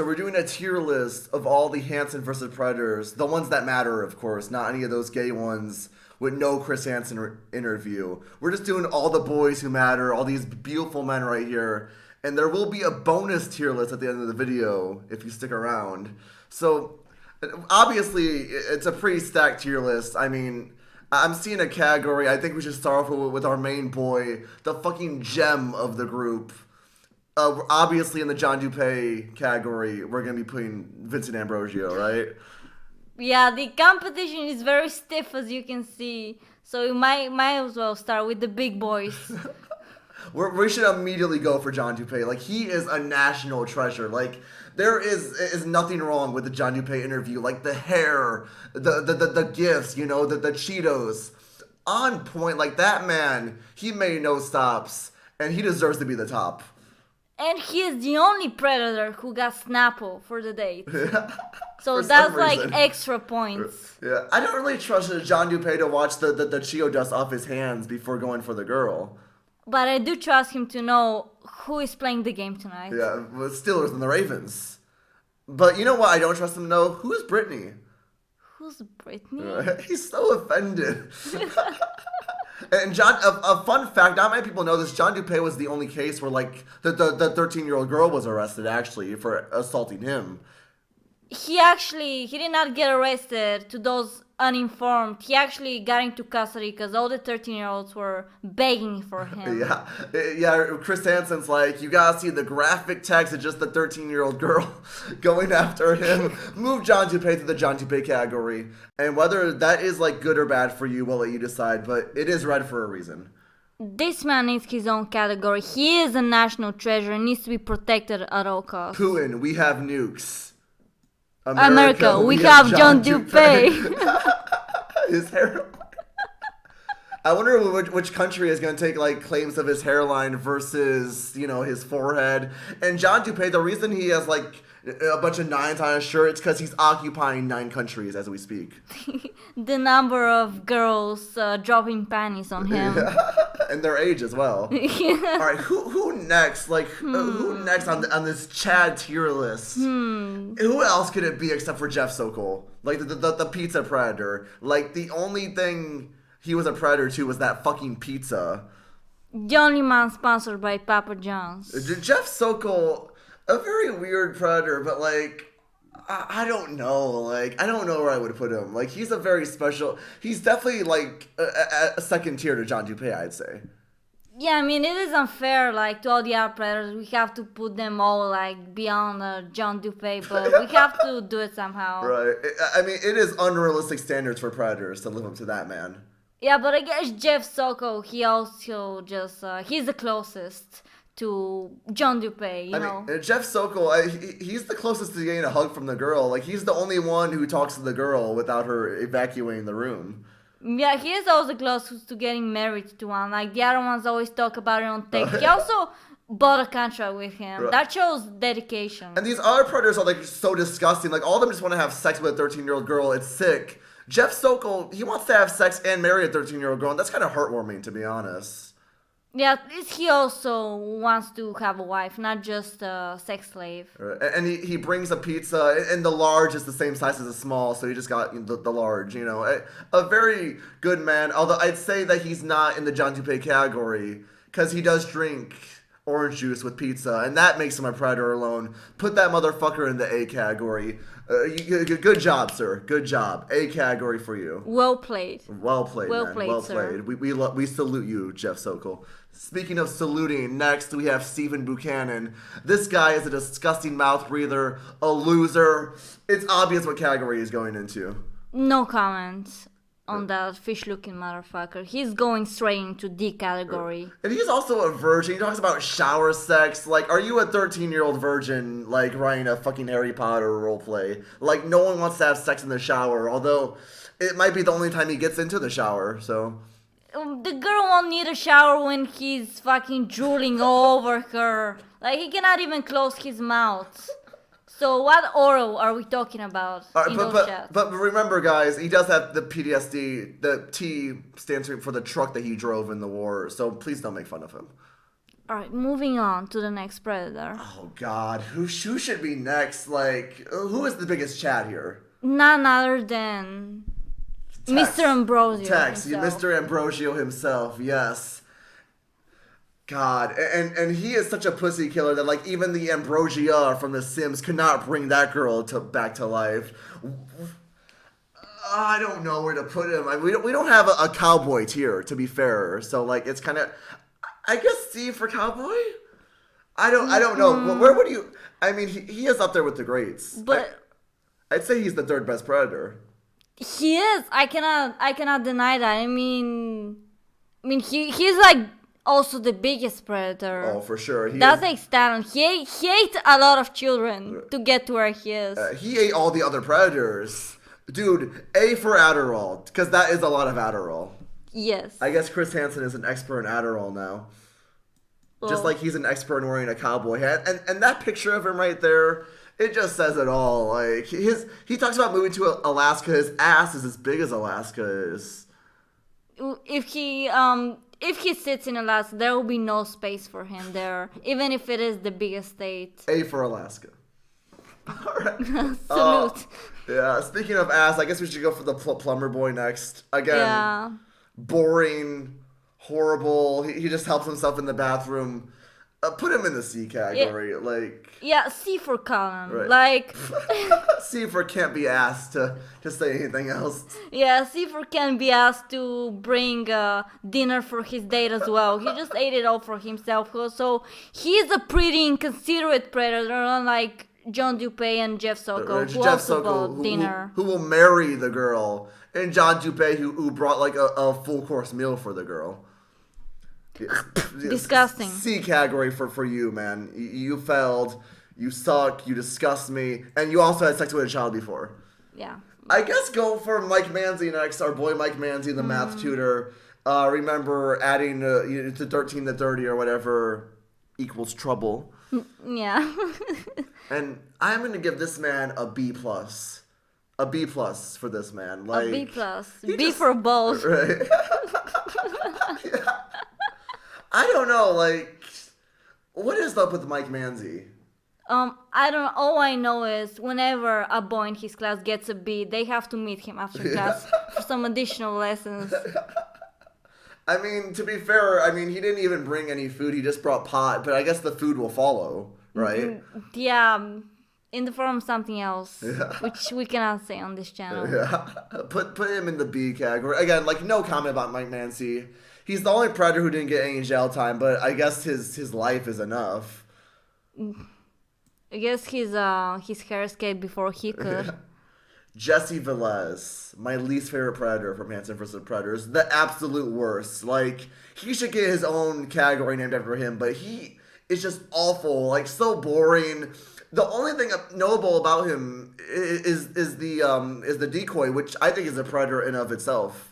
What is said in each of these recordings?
so we're doing a tier list of all the Hansen versus Predators, the ones that matter, of course, not any of those gay ones with no Chris Hansen interview. We're just doing all the boys who matter, all these beautiful men right here, and there will be a bonus tier list at the end of the video if you stick around. So obviously, it's a pretty stacked tier list. I mean, I'm seeing a category. I think we should start off with our main boy, the fucking gem of the group. Obviously, in the John Dupé category, we're going to be putting Vincent Ambrosio, right? Yeah, the competition is very stiff, as you can see. So we might as well start with the big boys. We should immediately go for John Dupé. Like, he is a national treasure. Like, there is nothing wrong with the John Dupé interview. Like, the hair, the gifts, you know, the Cheetos. On point. Like, that man, he made no stops. And he deserves to be the top. And he is the only Predator who got Snapple for the date. So For that's some like reason. extra points. Yeah, I don't really trust John Dupé to watch the Cheeto dust off his hands before going for the girl. But I do trust him to know who is playing the game tonight. Yeah, with Steelers and the Ravens. But you know what I don't trust him to know? Who's Brittany? Who's Brittany? He's so offended. And John, a fun fact, not many people know this, John Dupé was the only case where, like, the 13-year-old girl was arrested, actually, for assaulting him. He did not get arrested, to those uninformed. He actually got into custody because all the 13-year-olds were begging for him. Yeah, Chris Hansen's like, you gotta see the graphic text of just the 13-year-old girl going after him. Move John Dupé to the John Dupé category. And whether that is, like, good or bad for you, we'll let you decide, but it is red for a reason. This man needs his own category. He is a national treasure and needs to be protected at all costs. Putin, we have nukes. America, we have John Dupé. His hair. I wonder which country is going to take, like, claims of his hairline versus, you know, his forehead. And John Dupé, the reason he has, like, a bunch of nines on his shirt, it's because he's occupying 9 countries as we speak. The number of girls dropping panties on him. And their age as well. All right, who next? Like, who next on this Chad tier list? Who else could it be except for Jeff Sokol? Like, the pizza predator. Like, the only thing he was a predator to was that fucking pizza. The only man sponsored by Papa John's. Jeff Sokol, a very weird predator, but, like, I don't know. Like, I don't know where I would put him. Like, he's a very special... He's definitely, like, a second tier to John Dupé, I'd say. Yeah, I mean, it is unfair, like, to all the other predators. We have to put them all, like, beyond John Dupé, but we have to do it somehow. Right. I mean, it is unrealistic standards for predators to live up to that, man. Yeah, but I guess Jeff Sokol, he also just... he's the closest to John Dupé, you know? Mean, Jeff Sokol, he's the closest to getting a hug from the girl. Like, he's the only one who talks to the girl without her evacuating the room. Yeah, he is also closest to getting married to one. Like, the other ones always talk about it on tape. He also bought a contract with him. Right. That shows dedication. And these other predators are, like, so disgusting. Like, all of them just want to have sex with a 13-year-old girl. It's sick. Jeff Sokol, he wants to have sex and marry a 13-year-old girl. And that's kind of heartwarming, to be honest. Yeah, at least he also wants to have a wife, not just a sex slave. Right. And he brings a pizza, and the large is the same size as the small, so he just got the large, you know. A very good man, although I'd say that he's not in the John Dupé category, because he does drink orange juice with pizza, and that makes him a predator alone. Put that motherfucker in the A category. Good job, sir. Good job. A category for you. Well played. Well played, well man. Played, well sir. played. We salute you, Jeff Sokol. Speaking of saluting, next we have Stephen Buchanan. This guy is a disgusting mouth breather, a loser. It's obvious what category he's going into. No comments on that fish-looking motherfucker. He's going straight into D category. And he's also a virgin. He talks about shower sex. Like, are you a 13-year-old virgin, like, writing a fucking Harry Potter roleplay? Like, no one wants to have sex in the shower, although it might be the only time he gets into the shower, so... The girl won't need a shower when he's fucking drooling all over her. Like, he cannot even close his mouth. So what oral are we talking about in those chats? But remember, guys, he does have the PTSD. The T stands for the truck that he drove in the war, so please don't make fun of him. All right, moving on to the next predator. Oh God, who should be next? Like, who is the biggest Chad here? None other than Mr. Ambrosio. Mr. Ambrosio himself. Yes. God, and he is such a pussy killer that like even the Ambrosia from The Sims could not bring that girl back to life. I don't know where to put him. We don't have a cowboy tier, to be fair. So like it's kind of, I guess C for cowboy. I don't know. Where would you? I mean, he is up there with the greats. But I'd say he's the third best predator. He is. I cannot deny that. I mean, he's like also the biggest predator. Oh, for sure. That takes talent. He ate a lot of children to get to where he is. He ate all the other predators. Dude, A for Adderall, because that is a lot of Adderall. Yes. I guess Chris Hansen is an expert in Adderall now. Well, just like he's an expert in wearing a cowboy hat. And that picture of him right there, it just says it all. Like he talks about moving to Alaska. His ass is as big as Alaska is. If he sits in Alaska, there will be no space for him there, even if it is the biggest state. A for Alaska. All right. Salute. Yeah, speaking of ass, I guess we should go for the plumber boy next. Again, boring, horrible. He just helps himself in the bathroom. Put him in the C category. C for Colin. Right. Like C for can't be asked to say anything else. Yeah, C for can't be asked to bring dinner for his date as well. He just ate it all for himself. So he's a pretty inconsiderate predator, unlike John Dupay and Jeff Soko, who also bought dinner. Who will marry the girl. And John Dupay, who brought like a full course meal for the girl. Disgusting. C category for you, man. You failed. You suck. You disgust me. And you also had sex with a child before. Yeah. I guess go for Mike Manzi next. Our boy Mike Manzi, the math tutor. Remember adding to 13 to 30 or whatever equals trouble. Yeah. And I'm going to give this man a B+. A B+ for this man. Like, a B+. B for both. Right. Yeah. I don't know, like, what is up with Mike Manzi? I don't know. All I know is whenever a boy in his class gets a B, they have to meet him after class for some additional lessons. I mean, to be fair, he didn't even bring any food. He just brought pot, but I guess the food will follow, right? Yeah, in the form of something else, which we cannot say on this channel. Yeah, put him in the B category. Again, like, no comment about Mike Manzi. He's the only predator who didn't get any jail time, but I guess his life is enough. I guess his hair escaped before he could. Jesse Velez, my least favorite predator from Hansen vs. Predators. The absolute worst. Like, he should get his own category named after him, but he is just awful. Like, so boring. The only thing notable about him is the decoy, which I think is a predator in of itself.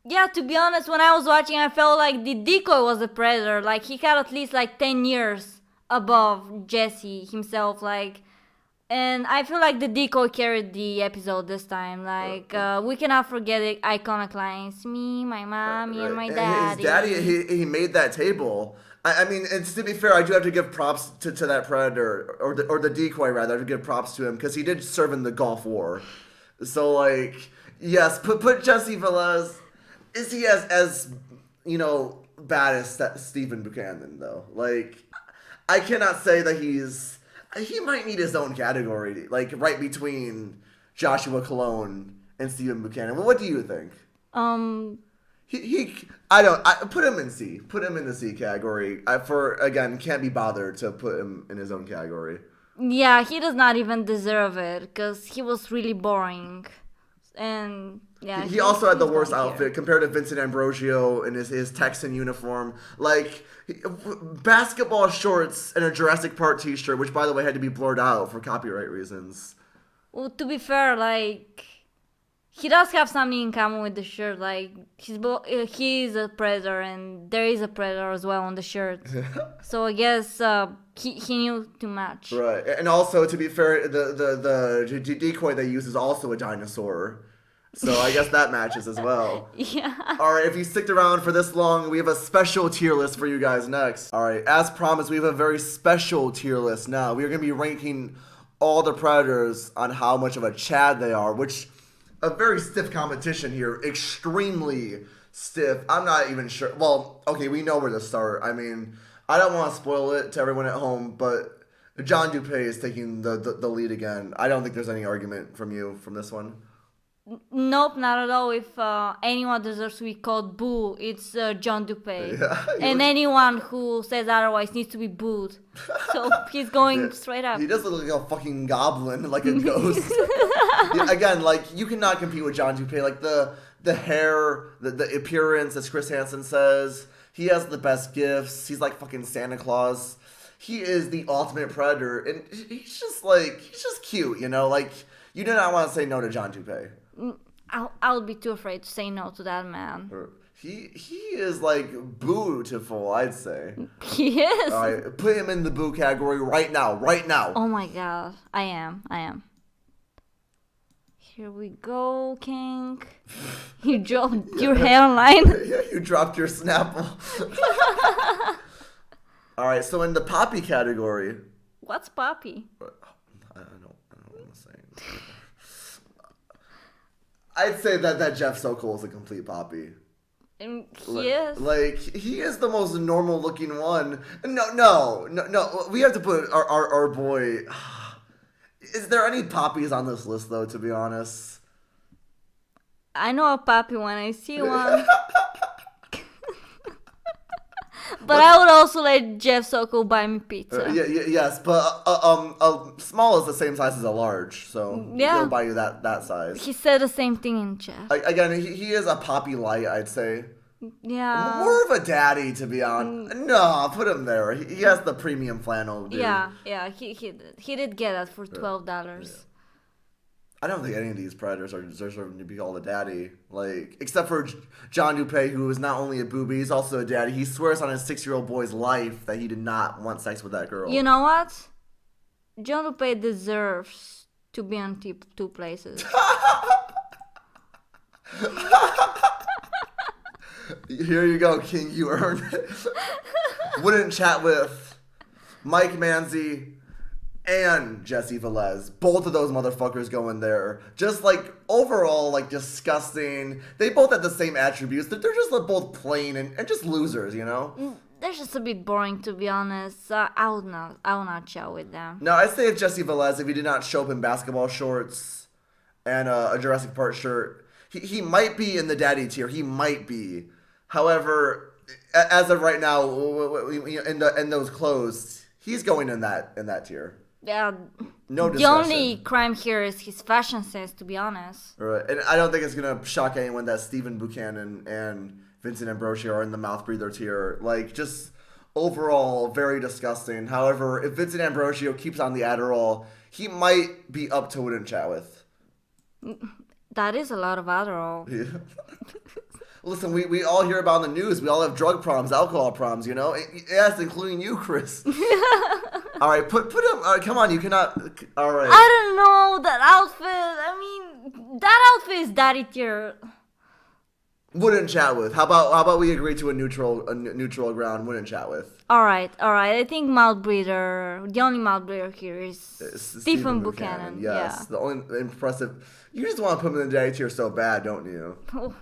Yeah, to be honest, when I was watching, I felt like the decoy was a predator. Like, he had at least, 10 years above Jesse himself, and I feel like the decoy carried the episode this time. We cannot forget the iconic lines, me, my mommy, and my daddy. His daddy, he made that table. I mean, and to be fair, I do have to give props to that predator, or the decoy, rather. I have to give props to him, because he did serve in the Gulf War. So, yes, put Jesse Velez. Is he as bad as Stephen Buchanan, though? I cannot say that he might need his own category, right between Joshua Cologne and Stephen Buchanan. Well, what do you think? I put him in C. Put him in the C category. Can't be bothered to put him in his own category. Yeah, he does not even deserve it, because he was really boring. And yeah, he also had the worst outfit compared to Vincent Ambrosio in his Texan uniform. Basketball shorts and a Jurassic Park t-shirt, which, by the way, had to be blurred out for copyright reasons. Well, to be fair, he does have something in common with the shirt. He's a predator, and there is a predator as well on the shirt. So I guess he knew too much. Right, and also, to be fair, the decoy they use is also a dinosaur. So I guess that matches as well. Yeah. Alright, if you sticked around for this long, we have a special tier list for you guys next. Alright, as promised, we have a very special tier list now. We are going to be ranking all the Predators on how much of a Chad they are, which, a very stiff competition here. Extremely stiff. I'm not even sure. Well, okay, we know where to start. I mean, I don't want to spoil it to everyone at home, but John Dupé is taking the lead again. I don't think there's any argument from you from this one. Nope, not at all. If anyone deserves to be called boo, it's John Dupé. Yeah, and anyone who says otherwise needs to be booed. So he's going straight up. He does look like a fucking goblin, like a ghost. Yeah, again, like, you cannot compete with John Dupé. Like, the hair, the appearance, as Chris Hansen says. He has the best gifts. He's like fucking Santa Claus. He is the ultimate Predator. And he's just cute, you know? Like, you do not want to say no to John Dupé. I would be too afraid to say no to that man. He is like beautiful, I'd say. He is. All right, put him in the boo category right now. Oh my god, I am. Here we go, King. You dropped your hairline. Yeah, you dropped your Snapple. All right, so in the Poppy category. What's Poppy? I don't want to say. I'd say that Jeff Sokol is a complete Poppy. He is. Like, he is the most normal looking one. No. We have to put our boy. Is there any Poppies on this list, though, to be honest? I know a Poppy when I see one. But I would also let Jeff Sokol buy me pizza. Yes, but a small is the same size as a large, so he'll buy you that size. He said the same thing in chat. Again, he is a Poppy light, I'd say. Yeah. More of a daddy, to be honest. No, put him there. He has the premium flannel, dude. Yeah, he did get that for $12. Yeah. I don't think any of these Predators are deserving to be called a daddy. Like, except for John Dupé, who is not only a booby, he's also a daddy. He swears on his 6-year-old boy's life that he did not want sex with that girl. You know what? John Dupé deserves to be on two places. Here you go, King. You earned it. Wouldn't chat with Mike Manzi and Jesse Velez. Both of those motherfuckers go in there. Just, like, overall, like, disgusting. They both have the same attributes. They're just like, both plain and just losers, you know? They're just a bit boring, to be honest. I will not chat with them. No, I'd say if Jesse Velez, if he did not show up in basketball shorts and a Jurassic Park shirt, he might be in the daddy tier. He might be. However, as of right now, in those clothes, he's going in that tier. Yeah. No discussion. The only crime here is his fashion sense, to be honest. Right. And I don't think it's going to shock anyone that Stephen Buchanan and Vincent Ambrosio are in the mouth breather tier. Like, just overall, very disgusting. However, if Vincent Ambrosio keeps on the Adderall, he might be up to wouldn't chat with. That is a lot of Adderall. Yeah. Listen, we all hear about in the news. We all have drug problems, alcohol problems, you know? Yes, including you, Chris. All right, put him. Come on, you cannot. All right. I don't know that outfit. I mean, that outfit is daddy tier. Wouldn't chat with. How about we agree to a neutral ground? Wouldn't chat with. All right. I think mouth breather. The only mouth breather here is Stephen Buchanan. Yes, yeah. The only impressive. You just want to put him in the daddy tier so bad, don't you? Oh.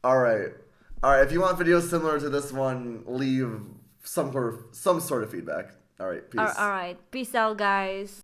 All right. If you want videos similar to this one, leave some sort of feedback. All right. Peace. All right. Peace out, guys.